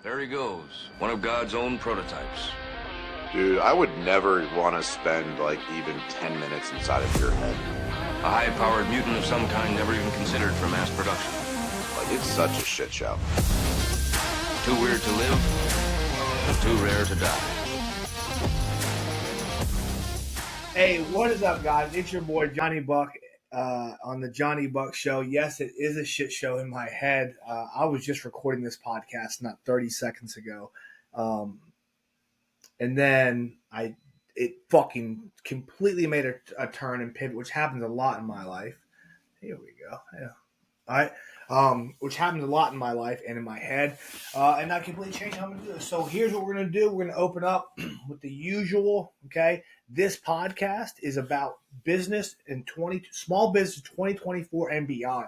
There he goes, one of God's own prototypes. Dude, I would never want to spend like even 10 minutes inside of your head. A high-powered mutant of some kind never even considered for mass production. Like, it's such a shit show. Too weird to live, and too rare to die. Hey, what is up, guys? It's your boy Johnny Buck on the Johnny Buck Show. Yes, it is a shit show in my head. I was just recording this podcast not 30 seconds ago. And then it fucking completely made a turn and pivot, which happens a lot in my life. Here we go. Yeah. All right. Which happens a lot in my life and in my head. And I completely changed how I'm going to do this. So here's what we're going to do. We're going to open up with the usual, okay? This podcast is about business and small business 2024 and beyond.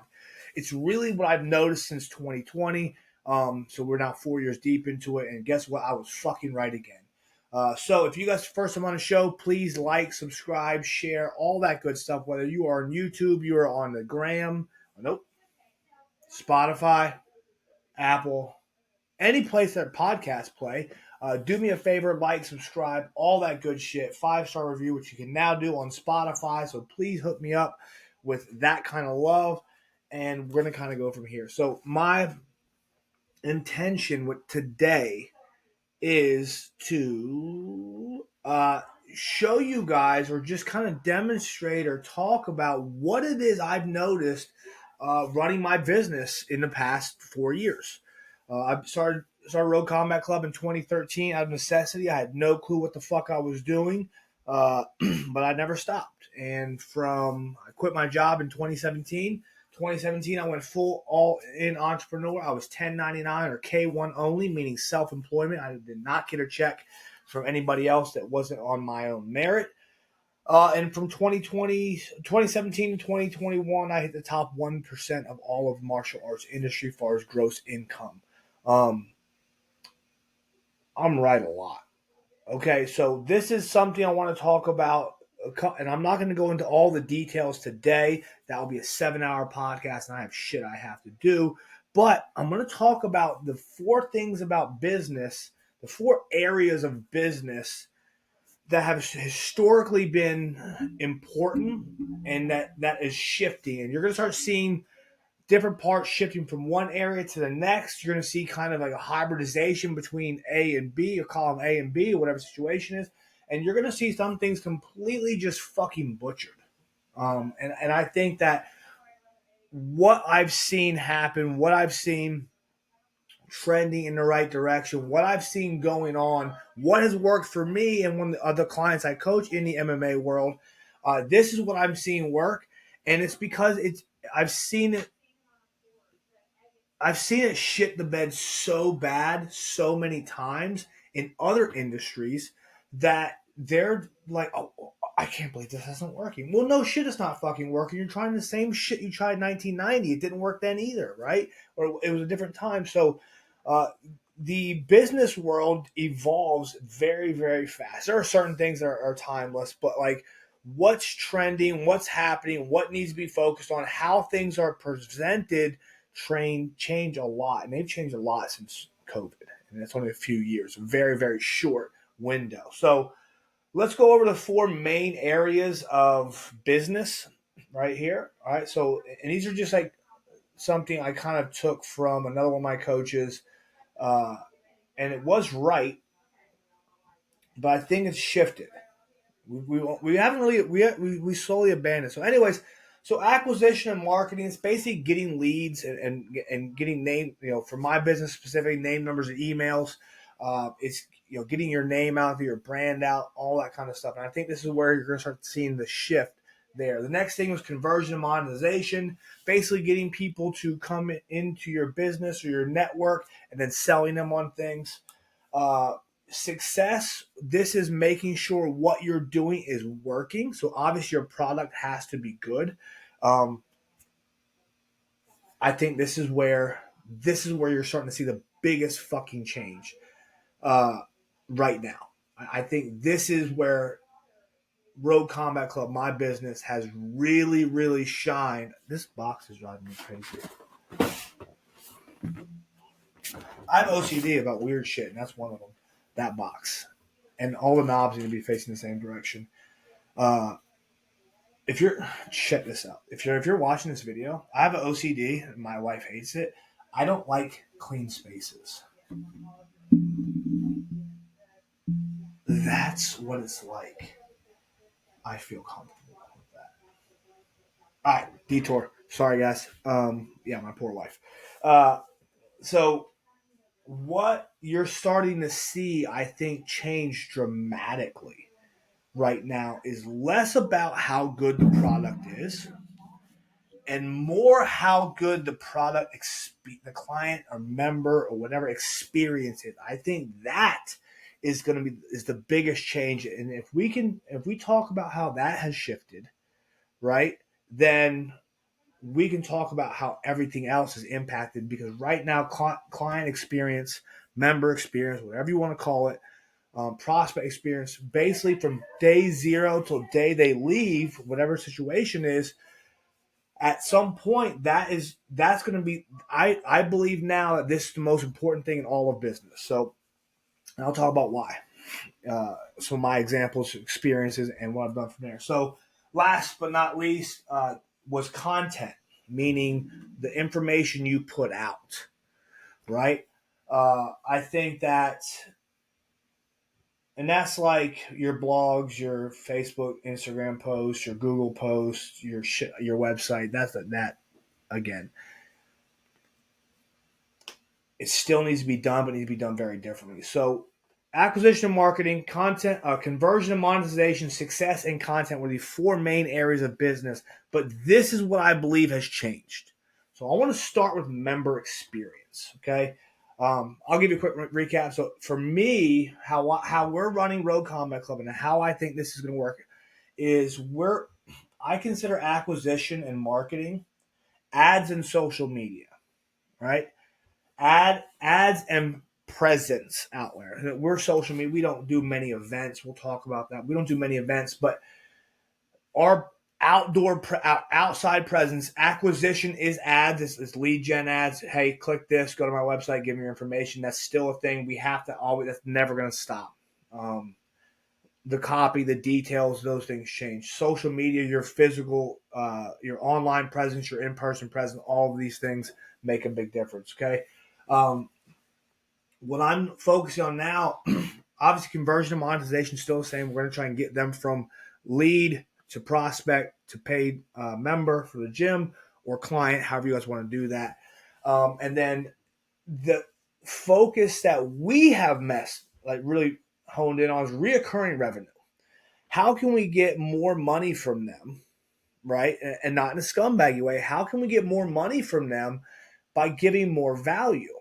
It's really what I've noticed since 2020. So we're now 4 years deep into it. And guess what? I was fucking right again. So if you guys are first time on the show, please like, subscribe, share, all that good stuff. Whether you are on YouTube, you are on the gram, Spotify, Apple, any place that podcasts play. Do me a favor, like, subscribe, all that good shit. 5-star review, which you can now do on Spotify. So please hook me up with that kind of love. And we're going to kind of go from here. So my intention with today is to show you guys or just kind of demonstrate or talk about what it is I've noticed running my business in the past 4 years. I started Road Combat Club in 2013 out of necessity. I had no clue what the fuck I was doing, but I never stopped. And I quit my job in 2017. 2017, I went full all-in entrepreneur. I was 1099 or K1 only, meaning self-employment. I did not get a check from anybody else that wasn't on my own merit. And from 2017 to 2021, I hit the top 1% of all of martial arts industry as far as gross income. I'm right a lot. Okay, so this is something I want to talk about, and I'm not going to go into all the details today. That will be a 7-hour podcast, and I have shit I have to do. But I'm going to talk about the 4 things about business, the 4 areas of business that have historically been important and that is shifting. And you're going to start seeing different parts shifting from one area to the next. You're going to see kind of like a hybridization between A and B, or column A and B, or whatever the situation is. And you're going to see some things completely just fucking butchered. And I think that what I've seen happen, what I've seen trending in the right direction, what I've seen going on, what has worked for me and one of the other clients I coach in the MMA world, this is what I'm seeing work. And it's because I've seen it shit the bed so bad so many times in other industries that they're like, oh, I can't believe this isn't working. Well, no shit, it's not fucking working. You're trying the same shit you tried in 1990. It didn't work then either, right? Or it was a different time. So the business world evolves very, very fast. There are certain things that are timeless, but like what's trending, what's happening, what needs to be focused on, how things are presented change a lot, and they've changed a lot since COVID, and it's only a few years, a very, very short window. So let's go over the 4 main areas of business right here. All right, so and these are just like something I kind of took from another one of my coaches, and it was right, but I think it's shifted. We haven't really we slowly abandoned. So anyways. So acquisition and marketing is basically getting leads and getting name, for my business specifically, name, numbers, and emails. It's getting your name out there, your brand out, all that kind of stuff. And I think this is where you're going to start seeing the shift there. The next thing was conversion and monetization, basically getting people to come into your business or your network and then selling them on things. Success, this is making sure what you're doing is working. So obviously your product has to be good. I think this is where you're starting to see the biggest fucking change right now. I think this is where Road Combat Club, my business, has really, really shined. This box is driving me crazy. I have OCD about weird shit, and that's one of them. That box, and all the knobs need to be facing the same direction. Uh, if you're check this out, if you're watching this video, I have an OCD, and my wife hates it. I don't like clean spaces. That's what it's like. I feel comfortable with that. All right, detour. Sorry, guys. Yeah, my poor wife. So what you're starting to see, I think, change dramatically right now is less about how good the product is and more how good the product, the client or member or whatever experience is. I think that is the biggest change. And if we talk about how that has shifted, right, then we can talk about how everything else is impacted because right now client experience, member experience, whatever you want to call it, prospect experience, basically from day zero till day they leave, whatever situation is, at some point that's going to be. I believe now that this is the most important thing in all of business. So and I'll talk about why. Some of my examples, experiences, and what I've done from there. So last but not least was content, meaning the information you put out, right? I think that, and that's like your blogs, your Facebook, Instagram posts, your Google posts, your website. That's that again. It still needs to be done, but it needs to be done very differently. So, acquisition and marketing, content, conversion and monetization, success, and content were the four main areas of business. But this is what I believe has changed. So, I want to start with member experience. Okay, I'll give you a quick recap. So, for me, how we're running Road Combat Club and how I think this is going to work is I consider acquisition and marketing ads and social media, right? Ads and presence out there. We're social media. We don't do many events. We'll talk about that. We don't do many events, but our outside presence acquisition is ads. It's lead gen ads. Hey, click this. Go to my website. Give me your information. That's still a thing. We have to always. That's never going to stop. The copy, the details, those things change. Social media, your physical, your online presence, your in-person presence, all of these things make a big difference. Okay. What I'm focusing on now, obviously conversion and monetization is still the same. We're going to try and get them from lead to prospect to paid member for the gym or client, however you guys want to do that. And then the focus that we have really honed in on is reoccurring revenue. How can we get more money from them, right? And not in a scumbaggy way. How can we get more money from them by giving more value?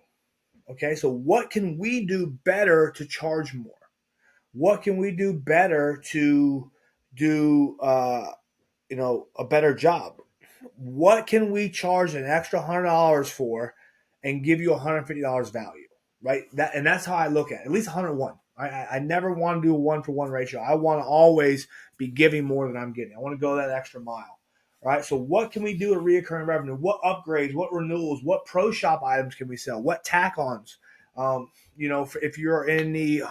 Okay, so what can we do better to charge more? What can we do better to do, a better job? What can we charge an extra $100 for and give you $150 value? Right, that's how I look at it. At least 101. I never want to do a 1-for-1 ratio. I want to always be giving more than I'm getting. I want to go that extra mile. All right, so what can we do to reoccurring revenue? What upgrades, what renewals, what pro shop items can we sell? What tack-ons? If you're in the,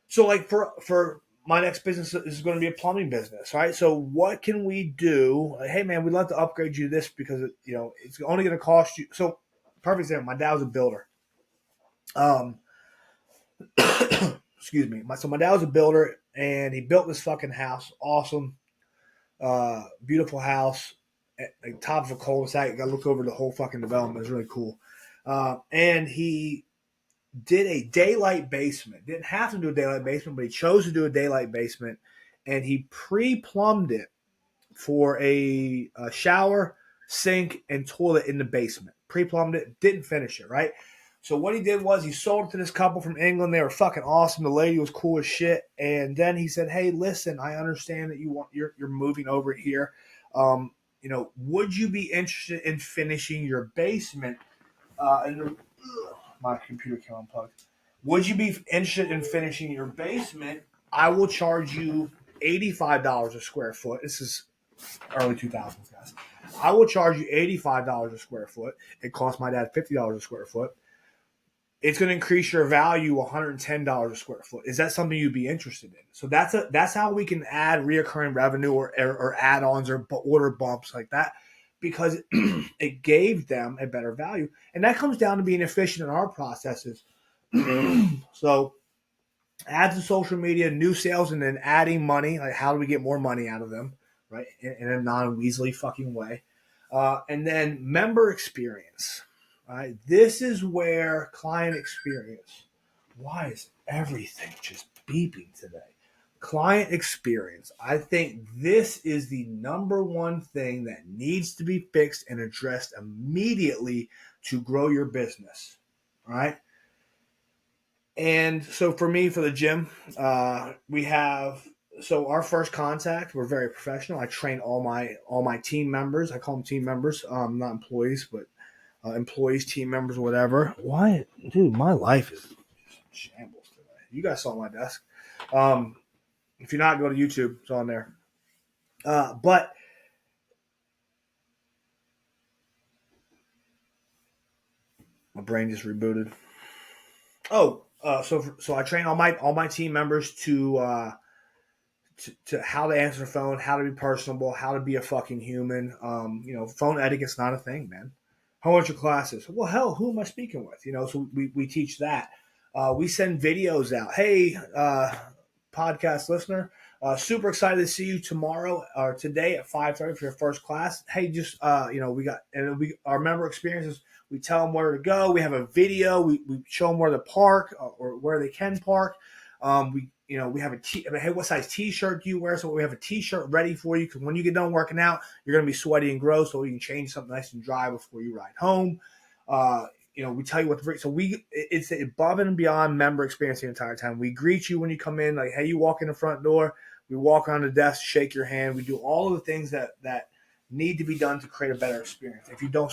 so like for my next business is going to be a plumbing business, right? So what can we do? Like, hey man, we'd love to upgrade you this because it's only going to cost you. So perfect example, my dad was a builder. Excuse me. My dad was a builder and he built this fucking house. Awesome. Beautiful house at the top of a cul-de-sac. You got to look over the whole fucking development. It was really cool. And he did a daylight basement. Didn't have to do a daylight basement, but he chose to do a daylight basement. And he pre-plumbed it for a shower, sink, and toilet in the basement. Pre-plumbed it. Didn't finish it, right? So what he did was he sold it to this couple from England. They were fucking awesome. The lady was cool as shit. And then he said, "Hey, listen, I understand that you're moving over here. Would you be interested in finishing your basement?" My computer came unplugged. Would you be interested in finishing your basement? I will charge you $85 a square foot. This is early 2000s, guys. I will charge you $85 a square foot. It cost my dad $50 a square foot. It's going to increase your value $110 a square foot. Is that something you'd be interested in? So that's how we can add reoccurring revenue or add-ons or order bumps like that, because it gave them a better value. And that comes down to being efficient in our processes. So ads and social media, new sales, and then adding money. Like, how do we get more money out of them, right? In a non-Weasley fucking way. And then member experience. Right? This is where client experience. Why is everything just beeping today? Client experience. I think this is the number one thing that needs to be fixed and addressed immediately to grow your business. All right. And so for me, for the gym, we have, so our first contact, we're very professional. I train all my team members. I call them team members, not employees, but employees, team members, whatever. Why, dude? My life is shambles today. You guys saw my desk. If you're not, go to YouTube. It's on there. But my brain just rebooted. Oh, so I train all my team members to how to answer the phone, how to be personable, how to be a fucking human. Phone etiquette's not a thing, man. How much your classes? Well, hell, who am I speaking with? So we teach that. We send videos out. Hey, podcast listener, super excited to see you tomorrow or today at 5:30 for your first class. Hey, just we got, and our member experiences. We tell them where to go. We have a video. We show them where to park or where they can park. We have hey, what size T-shirt do you wear? So we have a T-shirt ready for you, because when you get done working out, you're going to be sweaty and gross, so we can change something nice and dry before you ride home. We tell you what to bring. So it's above and beyond member experience the entire time. We greet you when you come in, like, hey, you walk in the front door. We walk around the desk, shake your hand. We do all of the things that need to be done to create a better experience. If you don't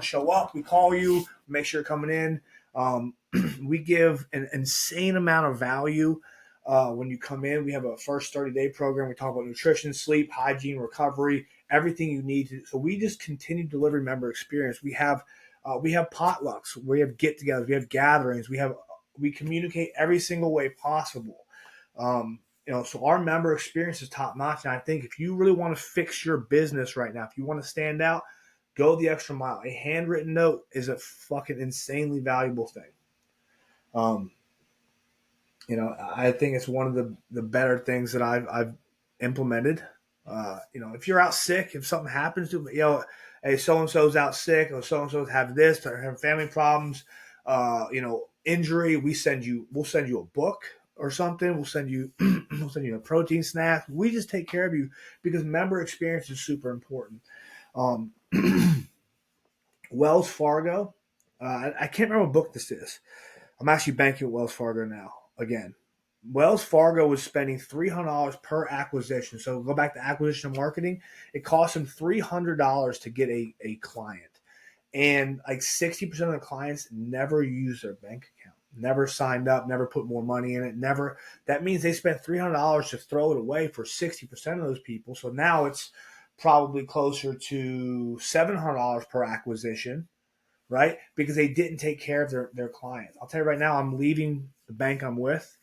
show up, we call you, make sure you're coming in. We give an insane amount of value when you come in. We have a first 30-day program. We talk about nutrition, sleep, hygiene, recovery, everything you need to. So we just continue delivering member experience. We have potlucks, we have get-togethers, we have gatherings, we communicate every single way possible. So our member experience is top notch. And I think if you really want to fix your business right now, if you want to stand out, go the extra mile. A handwritten note is a fucking insanely valuable thing. I think it's one of the better things that I've implemented. If you're out sick, if something happens to hey, so-and-so's out sick, or so-and-so's have this, or have family problems, injury, we'll send you a book or something. We'll send you a protein snack. We just take care of you, because member experience is super important. Wells Fargo, I can't remember what book this is. I'm actually banking with Wells Fargo now. Again, Wells Fargo was spending $300 per acquisition. So go back to acquisition and marketing. It cost them $300 to get a client. And like 60% of the clients never use their bank account, never signed up, never put more money in it. That means they spent $300 to throw it away for 60% of those people. So now it's probably closer to $700 per acquisition, right? Because they didn't take care of their clients. I'll tell you right now, I'm leaving the bank I'm with.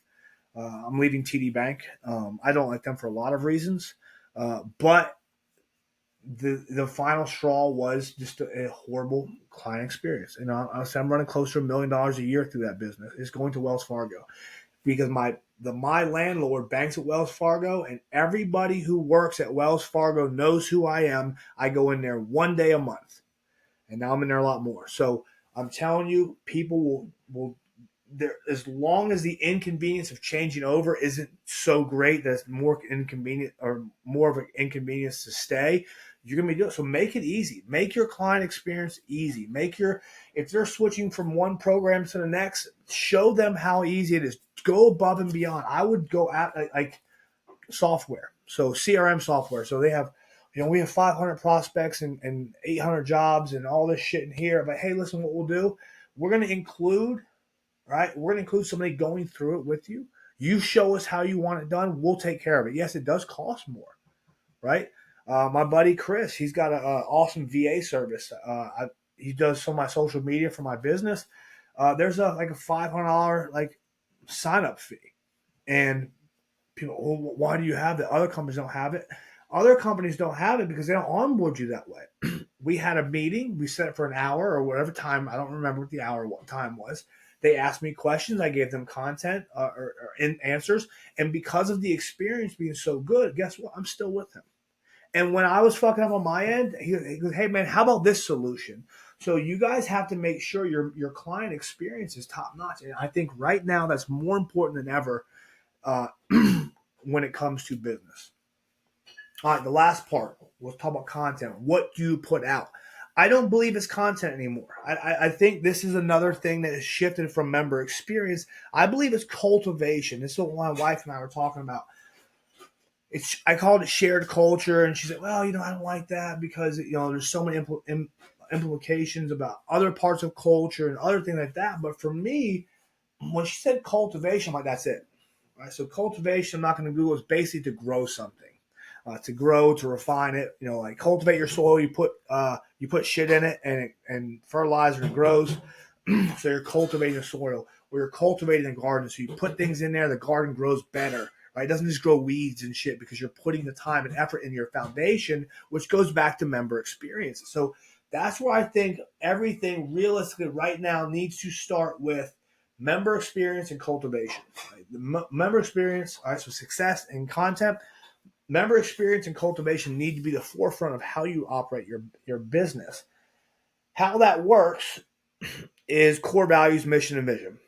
I'm leaving TD Bank. I don't like them for a lot of reasons, but the final straw was just a horrible client experience. And I'm running close to $1 million a year through that business. It's going to Wells Fargo, because my landlord banks at Wells Fargo, and everybody who works at Wells Fargo knows who I am. I go in there one day a month, and now I'm in there a lot more. So I'm telling you, people will there, as long as the inconvenience of changing over isn't so great that it's more inconvenient or more of an inconvenience to stay, you're going to be doing it. So make it easy. Make your client experience easy. If they're switching from one program to the next, show them how easy it is. Go above and beyond. I would go out like software. So CRM software. So they have, we have 500 prospects and 800 jobs and all this shit in here. But hey, listen, what we'll do, we're going to include somebody going through it with you. You show us how you want it done. We'll take care of it. Yes, it does cost more, right? My buddy Chris, he's got an awesome VA service. He does some of my social media for my business. There's like a $500 like sign up fee, and people, well, why do you have that? Other companies don't have it. Other companies don't have it because they don't onboard you that way. We had a meeting. We set it for an hour or whatever time. I don't remember what the hour, what time was. They asked me questions. I gave them content or answers. And because of the experience being so good, guess what? I'm still with him. And when I was fucking up on my end, he goes, "Hey man, how about this solution?" So you guys have to make sure your client experience is top notch. And I think right now that's more important than ever uh, when it comes to business. All right, the last part. Let's talk about content. What do you put out? I don't believe it's content anymore. I think this is another thing that has shifted from member experience. I believe it's cultivation. This is what my wife and I were talking about. I called it shared culture, and she said, "Well, I don't like that because there's so many implications about other parts of culture and other things like that." But for me, when she said cultivation, I'm like, that's it. Right? So cultivation, I'm not going to Google, is basically to grow something, to grow, to refine it. Like cultivate your soil. You put shit in it, and fertilizer grows. So you're cultivating the soil, or you're cultivating the garden. So you put things in there, the garden grows better. Right? It doesn't just grow weeds and shit because you're putting the time and effort in your foundation, which goes back to member experience. So that's where I think everything realistically right now needs to start with member experience and cultivation. Right? The member experience, all right, so success and content, member experience and cultivation need to be the forefront of how you operate your business. How that works is core values, mission, and vision.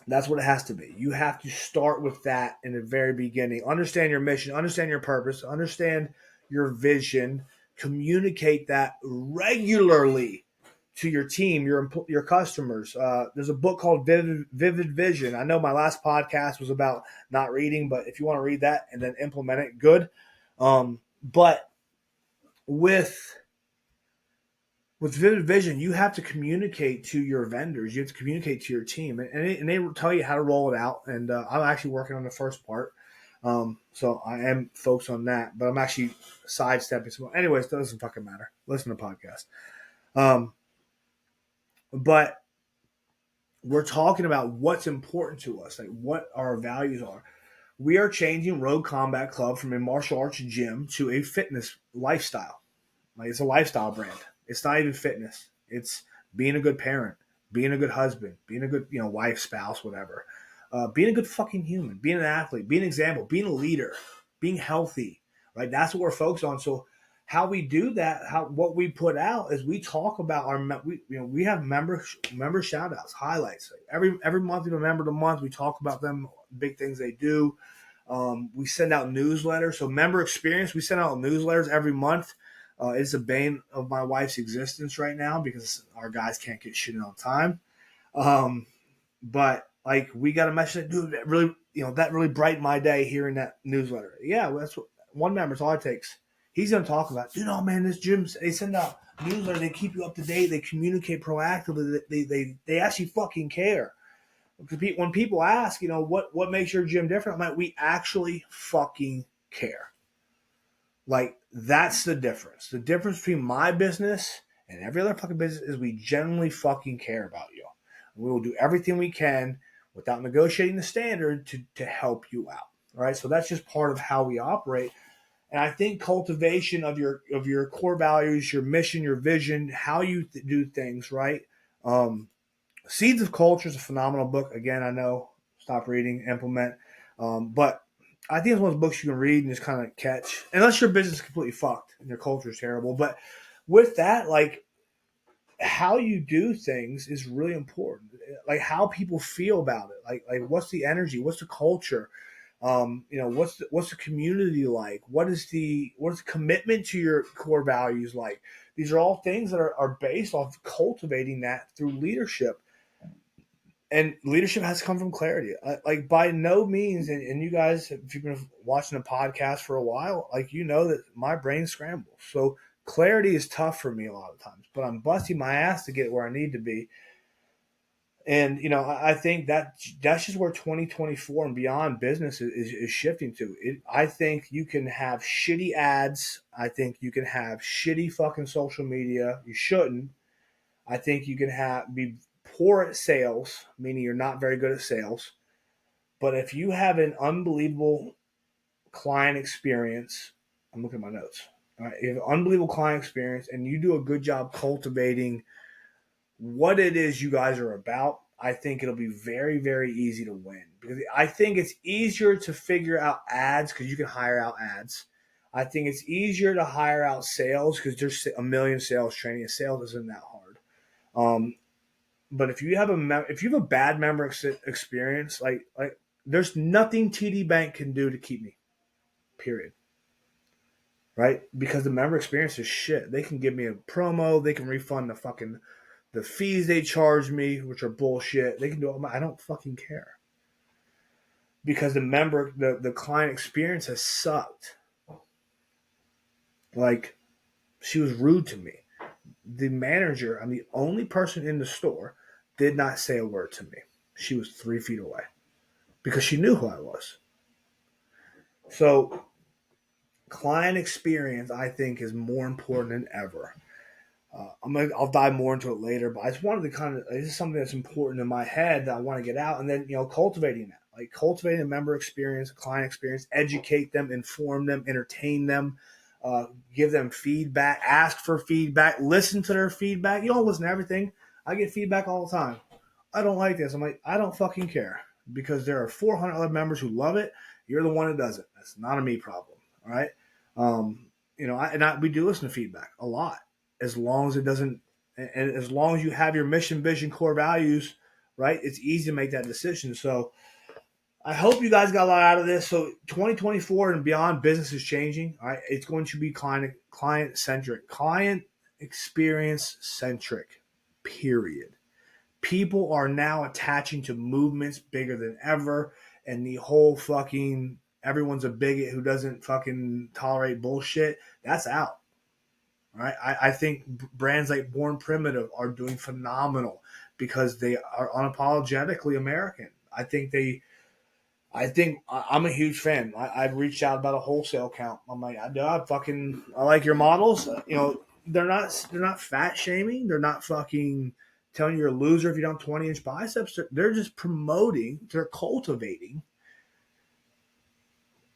That's what it has to be. You have to start with that in the very beginning. Understand your mission, understand your purpose, understand your vision, communicate that regularly to your team, your customers. There's a book called Vivid Vision. I know my last podcast was about not reading, but if you want to read that and then implement it, good. But with Vivid Vision, you have to communicate to your vendors. You have to communicate to your team, and they will tell you how to roll it out. And I'm actually working on the first part, so I am focused on that. But I'm actually sidestepping some. Anyways, it doesn't fucking matter. Listen to the podcast. But we're talking about what's important to us, like what our values are. We are changing Road Combat Club from a martial arts gym to a fitness lifestyle. Like it's a lifestyle brand. It's not even fitness. It's being a good parent, being a good husband, being a good wife, spouse, whatever. Being a good fucking human, being an athlete, being an example, being a leader, being healthy. Right. That's what we're focused on. So how we do that, what we put out is we talk about we have member shout outs, highlights. Like every month we have a member of the month. We talk about them, big things they do. We send out newsletters. So member experience, we send out newsletters every month. It's a bane of my wife's existence right now because our guys can't get shit in on time. But like we got a message that, dude, that really, that really brightened my day hearing that newsletter. Yeah, well, that's what one member's all it takes. He's going to talk about, dude, oh man, this gym, they send out newsletter. They keep you up to date. They communicate proactively. They actually fucking care. When people ask, what makes your gym different? I'm like, we actually fucking care. Like, that's the difference. The difference between my business and every other fucking business is we genuinely fucking care about you. We will do everything we can without negotiating the standard to help you out. All right. So that's just part of how we operate. And I think cultivation of your core values, your mission, your vision, how you do things, right? Seeds of Culture is a phenomenal book. Again, I know, stop reading, implement. But I think it's one of those books you can read and just kind of catch, unless your business is completely fucked and your culture is terrible. But with that, like, how you do things is really important. Like how people feel about it. Like what's the energy? What's the culture? What's the community like? What's the commitment to your core values like? These are all things that are based off cultivating that through leadership. And leadership has to come from clarity. Like by no means, and you guys, if you've been watching the podcast for a while, like that my brain scrambles. So clarity is tough for me a lot of times, but I'm busting my ass to get where I need to be. And I think that's just where 2024 and beyond business is shifting to. I think you can have shitty ads. I think you can have shitty fucking social media. You shouldn't. I think you can be poor at sales, meaning you're not very good at sales. But if you have an unbelievable client experience, I'm looking at my notes. All right, you have an unbelievable client experience, and you do a good job cultivating what it is you guys are about, I think it'll be very, very easy to win. Because I think it's easier to figure out ads because you can hire out ads. I think it's easier to hire out sales because there's a million sales training. And sales isn't that hard. But if you have a bad member experience, like there's nothing TD Bank can do to keep me. Period. Right? Because the member experience is shit. They can give me a promo. They can refund the fees they charge me, which are bullshit. They can do it. I don't fucking care because the client experience has sucked. Like, she was rude to me. The manager, I'm the only person in the store, did not say a word to me. She was 3 feet away because she knew who I was. So, client experience, I think, is more important than ever. I'll dive more into it later, but I just wanted to this is something that's important in my head that I want to get out, and then cultivating that, like cultivating a member experience, a client experience, educate them, inform them, entertain them, give them feedback, ask for feedback, listen to their feedback. You don't listen to everything. I get feedback all the time. I don't like this. I'm like, I don't fucking care because there are 400 other members who love it. You're the one that doesn't. That's not a me problem. All right. We do listen to feedback a lot, as long as it doesn't, and as long as you have your mission, vision, core values, right? It's easy to make that decision. So I hope you guys got a lot out of this. So 2024 and beyond, business is changing. All right. It's going to be client centric, client experience centric, period. People are now attaching to movements bigger than ever. And the whole fucking everyone's a bigot who doesn't fucking tolerate bullshit, that's out. Right? I think brands like Born Primitive are doing phenomenal because they are unapologetically American. I think I'm a huge fan. I've reached out about a wholesale account. I'm like, I like your models. They're not fat shaming. They're not fucking telling you you're a loser if you don't have 20-inch biceps. They're just promoting. They're cultivating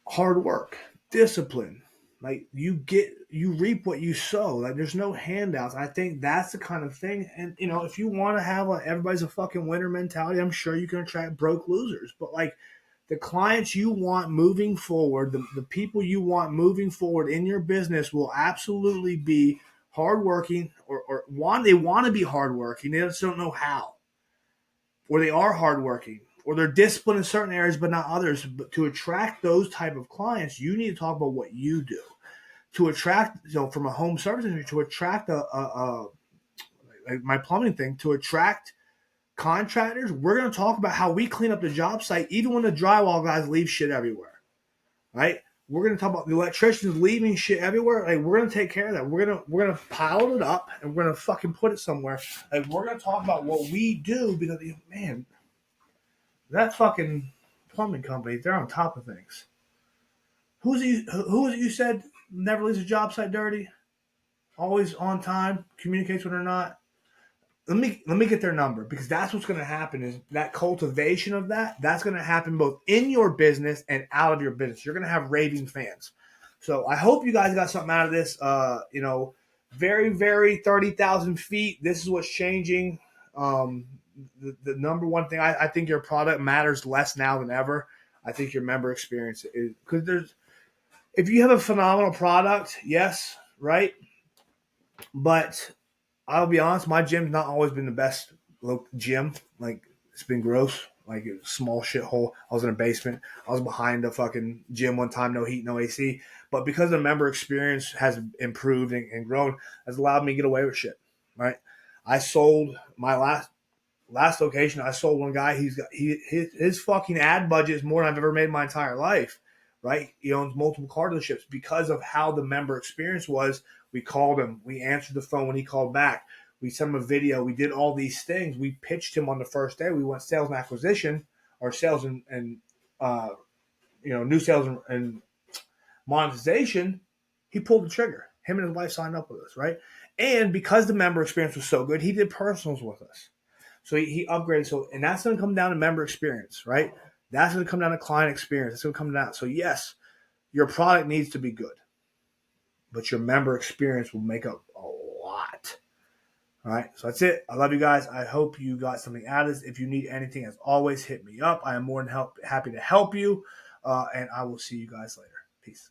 hard work, discipline. Like you reap what you sow. Like there's no handouts. I think that's the kind of thing. And if you want to have everybody's a fucking winner mentality, I'm sure you can attract broke losers. But like the clients you want moving forward, the people you want moving forward in your business will absolutely be hardworking or they want to be hardworking. They just don't know how. Or they are hardworking. Or they're disciplined in certain areas but not others. But to attract those type of clients, you need to talk about what you do. To attract, from a home service industry, to attract like my plumbing thing, to attract contractors, we're going to talk about how we clean up the job site even when the drywall guys leave shit everywhere, right? We're going to talk about the electricians leaving shit everywhere. Like we're going to take care of that. We're going to pile it up and we're going to fucking put it somewhere. Like we're going to talk about what we do because, man, that fucking plumbing company, they're on top of things. Who is it you said never leaves a job site dirty? Always on time, communicates when they're not. Let me get their number because that's what's going to happen is that cultivation of that's going to happen both in your business and out of your business. You're going to have raving fans. So I hope you guys got something out of this. Very, very 30,000 feet. This is what's changing. The number one thing, I think your product matters less now than ever. I think your member experience is because if you have a phenomenal product, yes, right? But I'll be honest, my gym's not always been the best gym. Like, it's been gross. Like, it was a small shithole. I was in a basement. I was behind a fucking gym one time, no heat, no AC. But because the member experience has improved and grown, has allowed me to get away with shit, right? I sold my last location. I sold one guy. His fucking ad budget is more than I've ever made in my entire life, right? He owns multiple car dealerships because of how the member experience was. We called him. We answered the phone when he called back. We sent him a video. We did all these things. We pitched him on the first day. We went sales and acquisition, or sales and new sales and monetization. He pulled the trigger. Him and his wife signed up with us, right? And because the member experience was so good, he did personals with us. So he upgraded. So, and that's going to come down to member experience, right? That's going to come down to client experience. It's going to come down. So yes, your product needs to be good, but your member experience will make up a lot. All right. So that's it. I love you guys. I hope you got something out of this. If you need anything, as always, hit me up. I am more than happy to help you. And I will see you guys later. Peace.